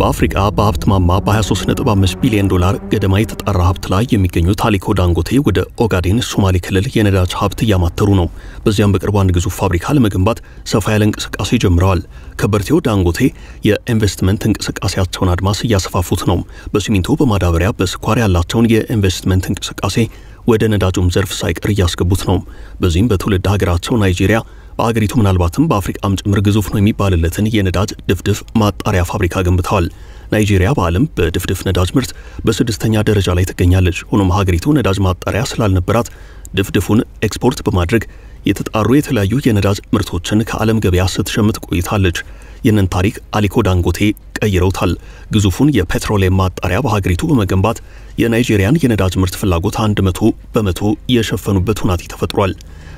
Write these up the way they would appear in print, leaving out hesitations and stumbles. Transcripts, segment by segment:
በአፍሪካ በሀብት ማማ በ23.5 ቢሊዮን ዶላር ገደማ የተጣራ ሀብት ላይ የሚገኙት አሊኮ ዳንጎቴ ወደ ኦጋዴን ሶማሌ ክልል የነዳጅ ሀብት እያማተሩ ነው። በዚያም በቅርቡ አንድ ግዙፍ ፋብሪካ ለመገንባት ሰፋ ያለ እንቅስቃሴ ጀምረዋል። ከበርቴው ዳንጎቴ የኢንቨስትመንት እንቅስቃሴያቸውን አድማስ እያሰፋፉት ነው። በሲሚንቶ በማዳበሪያ በስኳር ያላቸውን የኢንቨስትመንት እንቅስቃሴ ወደ ነዳጁም ዘርፍ ሳይቀር እያስገቡት ነው። በዚህም በትውልድ ሀገራቸው ናይጄሪያ በአገሪቱ ምናልባትም በአፍሪካም ጭምር ግዙፍ ነው የሚባልለትን የነዳጅ ድፍድፍ ማጣሪያ ፋብሪካ ገንብተዋል። ናይጄሪያ በዓለም በድፍድፍ ነዳጅ ምርት በስድስተኛ ደረጃ ላይ ትገኛለች። ሆኖም ሀገሪቱ ነዳጅ ማጣሪያ ስላልነበራት ድፍድፉን ኤክስፖርት በማድረግ የተጣሩ የተለያዩ የነዳጅ ምርቶችን ከዓለም ገበያ ስትሸምት ቆይታለች። ይህንን ታሪክ አሊኮ ዳንጎቴ ቀይረውታል። ግዙፉን የፔትሮሊየም ማጣሪያ በሀገሪቱ በመገንባት የናይጄሪያን የነዳጅ ምርት ፍላጎት 100% የሸፈኑበት ሁናቴ ተፈጥሯል።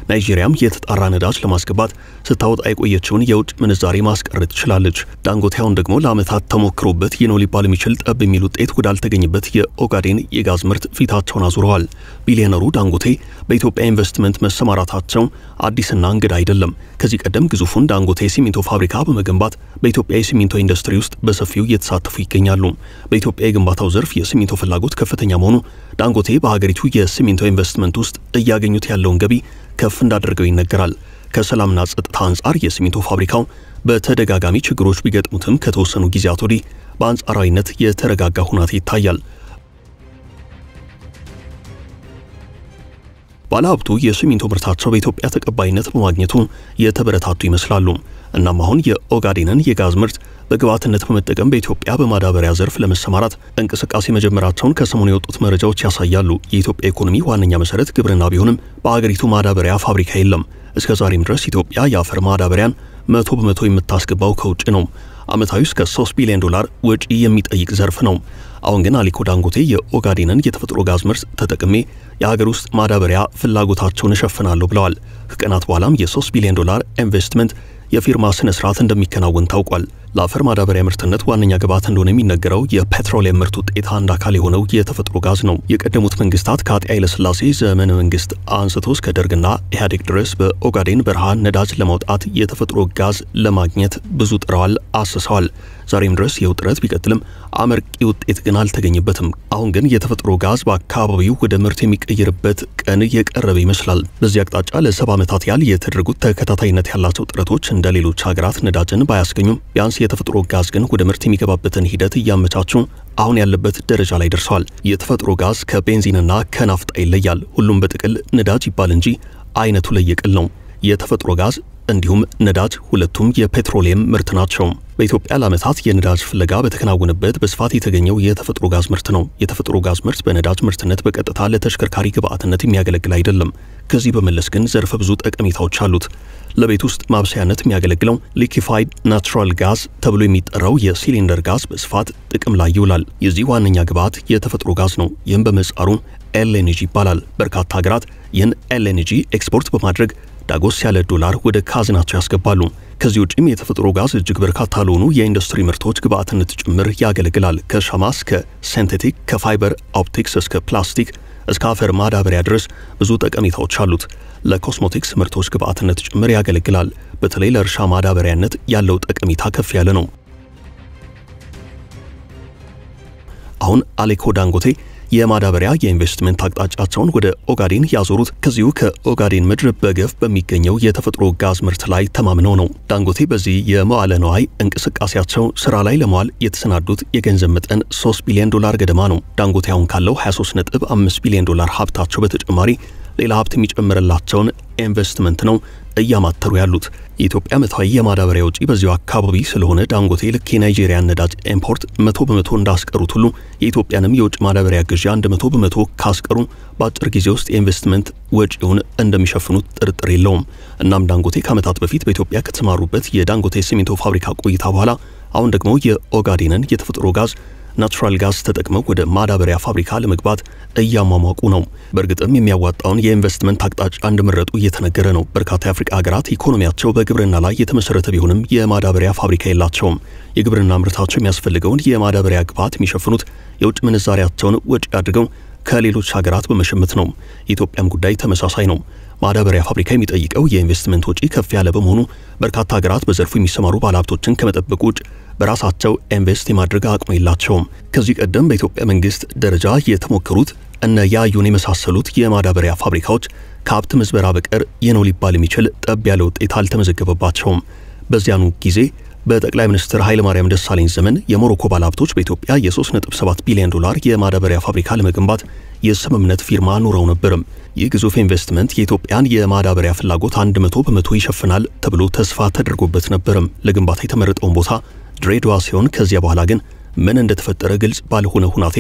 ናይጄሪያም የተጣራ ነዳጅ ለማስገባት ስታወጣ የቆየችውን የውጭ ምንዛሬ ማስቀረት ትችላለች። ዳንጎቴውን ደግሞ ለዓመታት ተሞክሮበት ይህ ነው ሊባል የሚችል ጠብ የሚል ውጤት ወዳልተገኘበት የኦጋዴን የጋዝ ምርት ፊታቸውን አዙረዋል። ቢሊዮነሩ ዳንጎቴ በኢትዮጵያ ኢንቨስትመንት መሰማራታቸው አዲስና እንግዳ አይደለም። ከዚህ ቀደም ግዙፉን ዳንጎቴ ሲሚንቶ ፋብሪካ በመገንባት በኢትዮጵያ የሲሚንቶ ኢንዱስትሪ ውስጥ በሰፊው እየተሳተፉ ይገኛሉ። በኢትዮጵያ የግንባታው ዘርፍ የሲሚንቶ ፍላጎት ከፍተኛ መሆኑ ዳንጎቴ በሀገሪቱ የሲሚንቶ ኢንቨስትመንት ውስጥ እያገኙት ያለውን ገቢ ከፍ እንዳደረገው ይነገራል። ከሰላምና ጸጥታ አንጻር የሲሚንቶ ፋብሪካው በተደጋጋሚ ችግሮች ቢገጥሙትም ከተወሰኑ ጊዜያት ወዲህ በአንጻራዊነት የተረጋጋ ሁናቴ ይታያል። ባለሀብቱ የሲሚንቶ ምርታቸው በኢትዮጵያ ተቀባይነት በማግኘቱ የተበረታቱ ይመስላሉ። እናም አሁን የኦጋዴንን የጋዝ ምርት በግብዓትነት በመጠቀም በኢትዮጵያ በማዳበሪያ ዘርፍ ለመሰማራት እንቅስቃሴ መጀመራቸውን ከሰሞኑ የወጡት መረጃዎች ያሳያሉ። የኢትዮጵያ ኢኮኖሚ ዋነኛ መሰረት ግብርና ቢሆንም በአገሪቱ ማዳበሪያ ፋብሪካ የለም። እስከ ዛሬም ድረስ ኢትዮጵያ የአፈር ማዳበሪያን 100% የምታስገባው ከውጭ ነው። ዓመታዊ እስከ 3 ቢሊዮን ዶላር ወጪ የሚጠይቅ ዘርፍ ነው። አሁን ግን አሊኮ ዳንጎቴ የኦጋዴንን የተፈጥሮ ጋዝ ምርት ተጠቅሜ የሀገር ውስጥ ማዳበሪያ ፍላጎታቸውን እሸፍናለሁ ብለዋል። ከቀናት በኋላም የ3 ቢሊዮን ዶላር ኢንቨስትመንት የፊርማ ስነ ስርዓት እንደሚከናወን ታውቋል። ለአፈር ማዳበሪያ ምርትነት ዋነኛ ግብዓት እንደሆነ የሚነገረው የፔትሮሊየም ምርት ውጤት አንድ አካል የሆነው የተፈጥሮ ጋዝ ነው። የቀደሙት መንግስታት ከአጤ ኃይለ ሥላሴ ዘመነ መንግስት አንስቶ እስከ ደርግና ኢህአዴግ ድረስ በኦጋዴን በረሃ ነዳጅ ለማውጣት የተፈጥሮ ጋዝ ለማግኘት ብዙ ጥረዋል፣ አስሰዋል። ዛሬም ድረስ ይኸው ጥረት ቢቀጥልም አመርቂ ውጤት ግን አልተገኘበትም። አሁን ግን የተፈጥሮ ጋዝ በአካባቢው ወደ ምርት የሚቀየርበት ቀን የቀረበ ይመስላል። በዚህ አቅጣጫ ለ70 ዓመታት ያህል የተደረጉት ተከታታይነት ያላቸው ጥረቶች እንደ ሌሎች ሀገራት ነዳጅን ባያስገኙም ቢያንስ የተፈጥሮ ጋዝ ግን ወደ ምርት የሚገባበትን ሂደት እያመቻቹ አሁን ያለበት ደረጃ ላይ ደርሷል። የተፈጥሮ ጋዝ ከቤንዚንና ከናፍጣ ይለያል። ሁሉም በጥቅል ነዳጅ ይባል እንጂ አይነቱ ለየቅል ነው። የተፈጥሮ ጋዝ እንዲሁም ነዳጅ ሁለቱም የፔትሮሊየም ምርት ናቸው። በኢትዮጵያ ለዓመታት የነዳጅ ፍለጋ በተከናወነበት በስፋት የተገኘው የተፈጥሮ ጋዝ ምርት ነው። የተፈጥሮ ጋዝ ምርት በነዳጅ ምርትነት በቀጥታ ለተሽከርካሪ ግብዓትነት የሚያገለግል አይደለም። ከዚህ በመለስ ግን ዘርፈ ብዙ ጠቀሜታዎች አሉት። ለቤት ውስጥ ማብሰያነት የሚያገለግለው ሊኩፋይድ ናቹራል ጋዝ ተብሎ የሚጠራው የሲሊንደር ጋዝ በስፋት ጥቅም ላይ ይውላል። የዚህ ዋነኛ ግብዓት የተፈጥሮ ጋዝ ነው። ይህም በምህጻሩ ኤልኤንጂ ይባላል። በርካታ ሀገራት ይህን ኤልኤንጂ ኤክስፖርት በማድረግ ዳጎስ ያለ ዶላር ወደ ካዝናቸው ያስገባሉ። ከዚህ ውጪም የተፈጥሮ ጋዝ እጅግ በርካታ ለሆኑ የኢንዱስትሪ ምርቶች ግብዓትነት ጭምር ያገለግላል። ከሻማ እስከ ሲንቴቲክ፣ ከፋይበር ኦፕቲክስ እስከ ፕላስቲክ እስከ አፈር ማዳበሪያ ድረስ ብዙ ጠቀሜታዎች አሉት። ለኮስሞቲክስ ምርቶች ግብዓትነት ጭምር ያገለግላል። በተለይ ለእርሻ ማዳበሪያነት ያለው ጠቀሜታ ከፍ ያለ ነው። አሁን አሊኮ ዳንጎቴ የማዳበሪያ የኢንቨስትመንት አቅጣጫቸውን ወደ ኦጋዴን ያዞሩት ከዚሁ ከኦጋዴን ምድር በገፍ በሚገኘው የተፈጥሮ ጋዝ ምርት ላይ ተማምነው ነው። ዳንጎቴ በዚህ የመዋለ ነዋይ እንቅስቃሴያቸው ስራ ላይ ለመዋል የተሰናዱት የገንዘብ መጠን 3 ቢሊዮን ዶላር ገደማ ነው። ዳንጎቴ አሁን ካለው 23.5 ቢሊዮን ዶላር ሀብታቸው በተጨማሪ ሌላ ሀብት የሚጨምርላቸውን ኢንቨስትመንት ነው እያማተሩ ያሉት። የኢትዮጵያ ዓመታዊ የማዳበሪያ ወጪ በዚሁ አካባቢ ስለሆነ ዳንጎቴ ልክ የናይጄሪያን ነዳጅ ኢምፖርት 100% እንዳስቀሩት ሁሉ የኢትዮጵያንም የውጭ ማዳበሪያ ግዢ 100% ካስቀሩ በአጭር ጊዜ ውስጥ የኢንቨስትመንት ወጪውን እንደሚሸፍኑት ጥርጥር የለውም። እናም ዳንጎቴ ከዓመታት በፊት በኢትዮጵያ ከተሰማሩበት የዳንጎቴ ሲሚንቶ ፋብሪካ ቆይታ በኋላ አሁን ደግሞ የኦጋዴንን የተፈጥሮ ጋዝ ናቹራል ጋዝ ተጠቅመው ወደ ማዳበሪያ ፋብሪካ ለመግባት እያሟሟቁ ነው። በእርግጥም የሚያዋጣውን የኢንቨስትመንት አቅጣጫ እንደመረጡ እየተነገረ ነው። በርካታ የአፍሪካ ሀገራት ኢኮኖሚያቸው በግብርና ላይ የተመሰረተ ቢሆንም የማዳበሪያ ፋብሪካ የላቸውም። የግብርና ምርታቸው የሚያስፈልገውን የማዳበሪያ ግብዓት የሚሸፍኑት የውጭ ምንዛሪያቸውን ወጪ አድርገው ከሌሎች ሀገራት በመሸመት ነው። የኢትዮጵያም ጉዳይ ተመሳሳይ ነው። ማዳበሪያ ፋብሪካ የሚጠይቀው የኢንቨስትመንት ወጪ ከፍ ያለ በመሆኑ በርካታ ሀገራት በዘርፉ የሚሰማሩ ባለሀብቶችን ከመጠበቅ ውጭ በራሳቸው ኢንቨስት የማድረግ አቅሙ የላቸውም። ከዚህ ቀደም በኢትዮጵያ መንግስት ደረጃ የተሞከሩት እነ ያዩን የመሳሰሉት የማዳበሪያ ፋብሪካዎች ከሀብት ምዝበራ በቀር የነው ሊባል የሚችል ጠብ ያለ ውጤት አልተመዘገበባቸውም። በዚያኑ ጊዜ በጠቅላይ ሚኒስትር ኃይለማርያም ደሳለኝ ዘመን የሞሮኮ ባለሀብቶች በኢትዮጵያ የ3.7 ቢሊዮን ዶላር የማዳበሪያ ፋብሪካ ለመገንባት የስምምነት ፊርማ ኑረው ነበርም። ይህ ግዙፍ ኢንቨስትመንት የኢትዮጵያን የማዳበሪያ ፍላጎት 100 በመቶ ይሸፍናል ተብሎ ተስፋ ተደርጎበት ነበርም። ለግንባታ የተመረጠውን ቦታ ድሬዳዋ ሲሆን ከዚያ በኋላ ግን ምን እንደተፈጠረ ግልጽ ባልሆነ ሁናቴ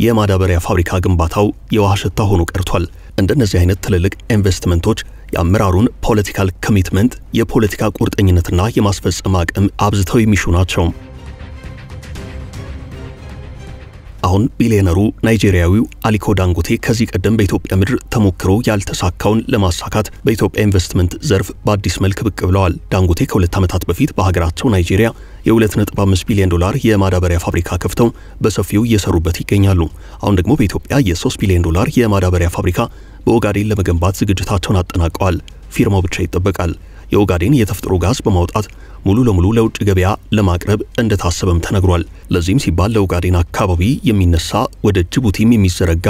የማዳበሪያ ፋብሪካ ግንባታው የውሃ ሽታ ሆኖ ቀርቷል። እንደነዚህ አይነት ትልልቅ ኢንቨስትመንቶች የአመራሩን ፖለቲካል ኮሚትመንት የፖለቲካ ቁርጠኝነትና የማስፈጸም አቅም አብዝተው የሚሹ ናቸው። አሁን ቢሊዮነሩ ናይጄሪያዊው አሊኮ ዳንጎቴ ከዚህ ቀደም በኢትዮጵያ ምድር ተሞክሮ ያልተሳካውን ለማሳካት በኢትዮጵያ ኢንቨስትመንት ዘርፍ በአዲስ መልክ ብቅ ብለዋል። ዳንጎቴ ከ2 ዓመታት በፊት በሀገራቸው ናይጄሪያ የ2.5 ቢሊዮን ዶላር የማዳበሪያ ፋብሪካ ከፍተው በሰፊው እየሰሩበት ይገኛሉ። አሁን ደግሞ በኢትዮጵያ የ3 ቢሊዮን ዶላር የማዳበሪያ ፋብሪካ በኦጋዴን ለመገንባት ዝግጅታቸውን አጠናቀዋል። ፊርማው ብቻ ይጠበቃል። የኦጋዴን የተፈጥሮ ጋዝ በማውጣት ሙሉ ለሙሉ ለውጭ ገበያ ለማቅረብ እንደታሰበም ተነግሯል። ለዚህም ሲባል ለኦጋዴን አካባቢ የሚነሳ ወደ ጅቡቲም የሚዘረጋ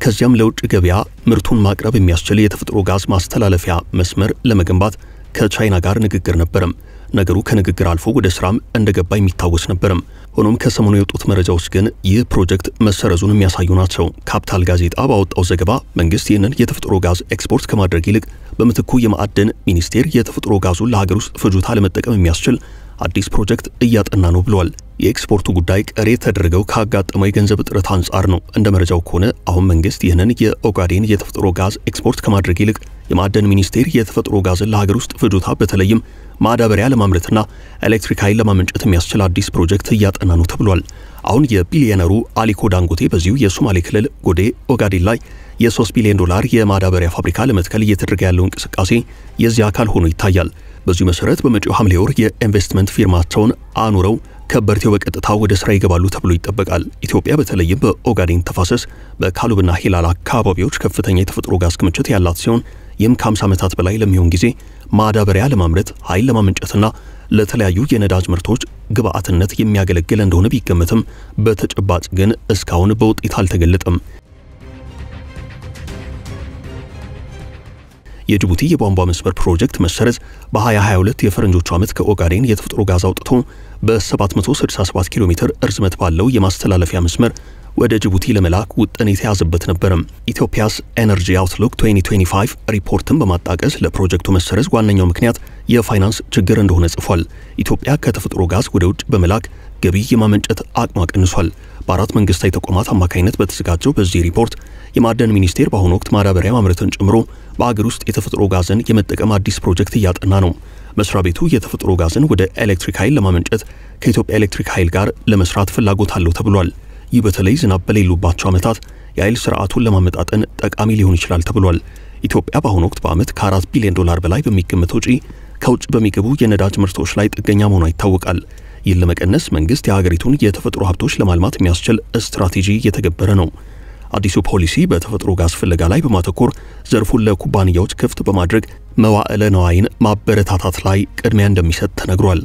ከዚያም ለውጭ ገበያ ምርቱን ማቅረብ የሚያስችል የተፈጥሮ ጋዝ ማስተላለፊያ መስመር ለመገንባት ከቻይና ጋር ንግግር ነበርም። ነገሩ ከንግግር አልፎ ወደ ስራም እንደገባ የሚታወስ ነበርም። ሆኖም ከሰሞኑ የወጡት መረጃዎች ግን ይህ ፕሮጀክት መሰረዙን የሚያሳዩ ናቸው። ካፒታል ጋዜጣ ባወጣው ዘገባ መንግስት ይህንን የተፈጥሮ ጋዝ ኤክስፖርት ከማድረግ ይልቅ በምትኩ የማዕድን ሚኒስቴር የተፈጥሮ ጋዙን ለሀገር ውስጥ ፍጆታ ለመጠቀም የሚያስችል አዲስ ፕሮጀክት እያጠና ነው ብሏል። የኤክስፖርቱ ጉዳይ ቀሪ ተደረገው ካጋጠመው የገንዘብ እጥረት አንጻር ነው። እንደ መረጃው ከሆነ አሁን መንግስት ይህንን የኦጋዴን የተፈጥሮ ጋዝ ኤክስፖርት ከማድረግ ይልቅ የማዕድን ሚኒስቴር የተፈጥሮ ጋዝን ለሀገር ውስጥ ፍጆታ በተለይም ማዳበሪያ ለማምረትና ኤሌክትሪክ ኃይል ለማመንጨት የሚያስችል አዲስ ፕሮጀክት እያጠና ነው ተብሏል። አሁን የቢሊዮነሩ አሊኮ ዳንጎቴ በዚሁ የሶማሌ ክልል ጎዴ ኦጋዴን ላይ የ3 ቢሊዮን ዶላር የማዳበሪያ ፋብሪካ ለመትከል እየተደረገ ያለው እንቅስቃሴ የዚህ አካል ሆኖ ይታያል። በዚሁ መሰረት በመጪው ሐምሌ ወር የኢንቨስትመንት ፊርማቸውን አኑረው ከበርቴው በቀጥታ ወደ ስራ ይገባሉ ተብሎ ይጠበቃል። ኢትዮጵያ በተለይም በኦጋዴን ተፋሰስ በካሉብና ሂላላ አካባቢዎች ከፍተኛ የተፈጥሮ ጋዝ ክምችት ያላት ሲሆን ይህም ከ50 ዓመታት በላይ ለሚሆን ጊዜ ማዳበሪያ ለማምረት ኃይል ለማመንጨትና ለተለያዩ የነዳጅ ምርቶች ግብአትነት የሚያገለግል እንደሆነ ቢገመትም በተጨባጭ ግን እስካሁን በውጤት አልተገለጠም። የጅቡቲ የቧንቧ መስመር ፕሮጀክት መሰረዝ በ2022 የፈረንጆቹ ዓመት ከኦጋዴን የተፈጥሮ ጋዝ አውጥቶ በ767 ኪሎ ሜትር እርዝመት ባለው የማስተላለፊያ መስመር ወደ ጅቡቲ ለመላክ ውጥን የተያዘበት ነበርም። ኢትዮጵያስ ኤነርጂ አውትሉክ 2025 ሪፖርትን በማጣቀስ ለፕሮጀክቱ መሰረዝ ዋነኛው ምክንያት የፋይናንስ ችግር እንደሆነ ጽፏል። ኢትዮጵያ ከተፈጥሮ ጋዝ ወደ ውጭ በመላክ ገቢ የማመንጨት አቅሟ ቀንሷል። በአራት መንግስታዊ ተቋማት አማካኝነት በተዘጋጀው በዚህ ሪፖርት የማዕድን ሚኒስቴር በአሁኑ ወቅት ማዳበሪያ ማምረትን ጨምሮ በአገር ውስጥ የተፈጥሮ ጋዝን የመጠቀም አዲስ ፕሮጀክት እያጠና ነው። መስሪያ ቤቱ የተፈጥሮ ጋዝን ወደ ኤሌክትሪክ ኃይል ለማመንጨት ከኢትዮጵያ ኤሌክትሪክ ኃይል ጋር ለመስራት ፍላጎት አለው ተብሏል። ይህ በተለይ ዝናብ በሌሉባቸው ዓመታት የኃይል ስርዓቱን ለማመጣጠን ጠቃሚ ሊሆን ይችላል ተብሏል። ኢትዮጵያ በአሁኑ ወቅት በዓመት ከ4 ቢሊዮን ዶላር በላይ በሚገመት ወጪ ከውጭ በሚገቡ የነዳጅ ምርቶች ላይ ጥገኛ መሆኗ ይታወቃል። ይህን ለመቀነስ መንግስት የሀገሪቱን የተፈጥሮ ሀብቶች ለማልማት የሚያስችል ስትራቴጂ እየተገበረ ነው። አዲሱ ፖሊሲ በተፈጥሮ ጋዝ ፍለጋ ላይ በማተኮር ዘርፉን ለኩባንያዎች ክፍት በማድረግ መዋዕለ ነዋይን ማበረታታት ላይ ቅድሚያ እንደሚሰጥ ተነግሯል።